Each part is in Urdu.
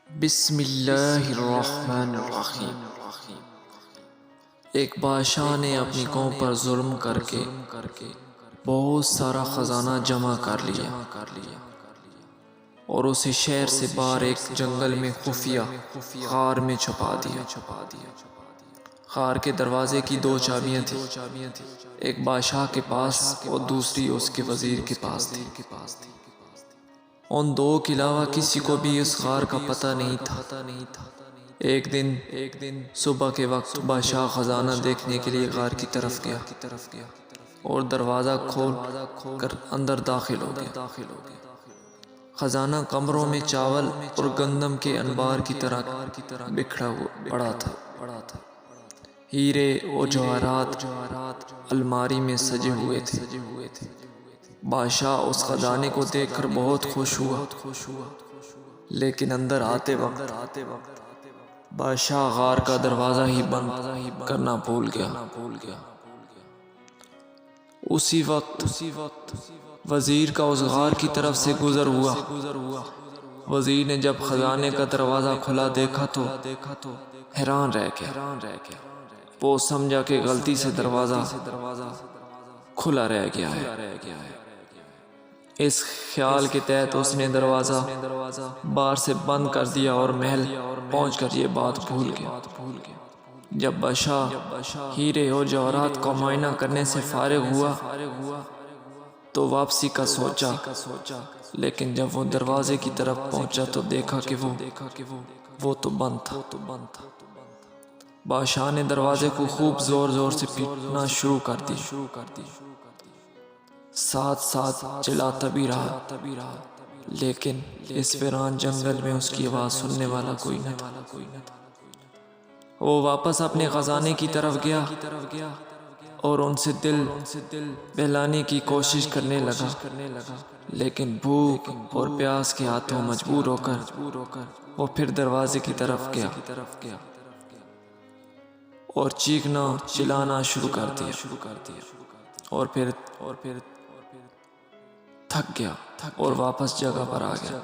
بسم اللہ الرحمن الرحیم۔ ایک بادشاہ نے اپنی قوم پر ظلم کر کے بہت سارا خزانہ جمع کر لیا اور اسے شہر سے باہر ایک جنگل میں خفیہ غار میں چھپا دیا۔ غار کے دروازے کی دو چابیاں تھیں، ایک بادشاہ کے پاس اور دوسری اس کے وزیر کے پاس تھی۔ ان دو کے علاوہ کسی کو بھی اس غار کا پتہ نہیں تھا۔ ایک دن صبح کے وقت بادشاہ خزانہ دیکھنے کے لیے غار کی طرف گیا اور دروازہ کھول کر اندر داخل ہو گیا۔ خزانہ کمروں میں چاول اور گندم کے انبار کی طرح بکھرا پڑا تھا۔ ہیرے اور جواہرات الماری میں سجے ہوئے تھے۔ بادشاہ اس خزانے کو دیکھ کر بہت خوش ہوا، لیکن اندر آتے وقت بادشاہ غار کا دروازہ ہی بند کرنا بھول گیا۔ اسی وقت وزیر کا اس غار کی طرف سے گزر ہوا۔ وزیر نے جب خزانے کا دروازہ کھلا دیکھا تو حیران رہ گیا۔ وہ سمجھا کہ غلطی سے دروازہ کھلا رہ گیا ہے۔ اس خیال کے تحت اس نے دروازہ باہر سے بند کر دیا اور محل پہنچ کر یہ بات بھول گیا۔ جب بادشاہ ہیرے اور جواہرات کا معائنہ کرنے سے فارغ ہوا تو واپسی کا سوچا، لیکن جب وہ دروازے کی طرف پہنچا تو دیکھا کہ وہ تو بند تھا۔ بادشاہ نے دروازے کو خوب زور زور سے پیٹنا شروع کر دی، ساتھ ساتھ چلاتا بھی رہا، لیکن اس ویران جنگل میں اس کی آواز سننے والا کوئی نہ تھا۔ وہ واپس اپنے خزانے کی طرف گیا اور ان سے دل بہلانے کی کوشش کرنے لگا، لیکن بھوک اور پیاس کے ہاتھوں مجبور ہو کر وہ پھر دروازے کی طرف گیا اور چیخنا چلانا شروع کر دیا، اور پھر تھک گیا اور واپس جگہ پر آ گیا۔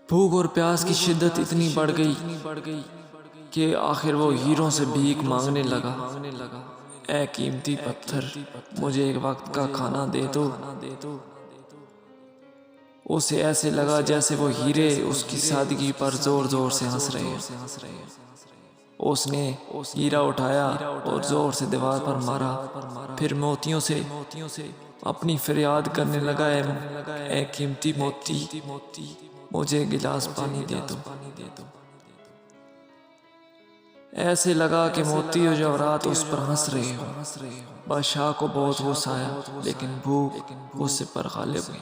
بھوک اور پیاس کی شدت اتنی بڑھ گئی کہ آخر وہ ہیروں سے بھیک مانگنے لگا۔ اے قیمتی پتھر، مجھے ایک وقت کا کھانا دے دو۔ اسے ایسے لگا جیسے وہ ہیرے اس کی سادگی پر زور زور سے ہنس رہے ہیں۔ اس نے ہیرا اٹھایا اور زور سے دیوار پر مارا، پھر موتیوں سے اپنی فریاد کرنے لگا، اے قیمتی موتی، مجھے گلاس پانی دے دو۔ ایسے لگا کہ موتی اور جواہرات اس پر ہنس رہے ہوں۔ بادشاہ کو بہت غصہ آیا، لیکن بھوک غصے پر غالب ہوئی۔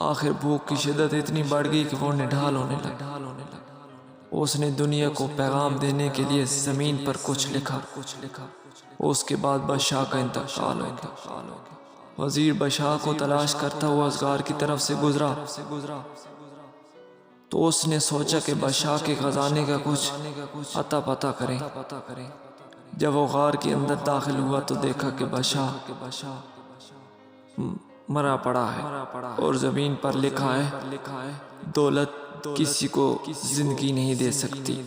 آخر بھوک کی شدت اتنی بڑھ گئی کہ وہ نڈھال ہونے لگا۔ اس نے دنیا کو پیغام دینے کے لیے زمین پر کچھ لکھا۔ اس کے بعد بادشاہ کا انتقال ہو گیا۔ وزیر بادشاہ کو تلاش کرتا ہوا اس غار کی طرف سے گزرا تو اس نے سوچا کہ بادشاہ کے خزانے کا کچھ اتا پتہ کریں۔ جب وہ غار کے اندر داخل ہوا تو دیکھا کہ بادشاہ مرا پڑا ہے اور زمین پر لکھا ہے، دولت کسی کو زندگی نہیں دے سکتی،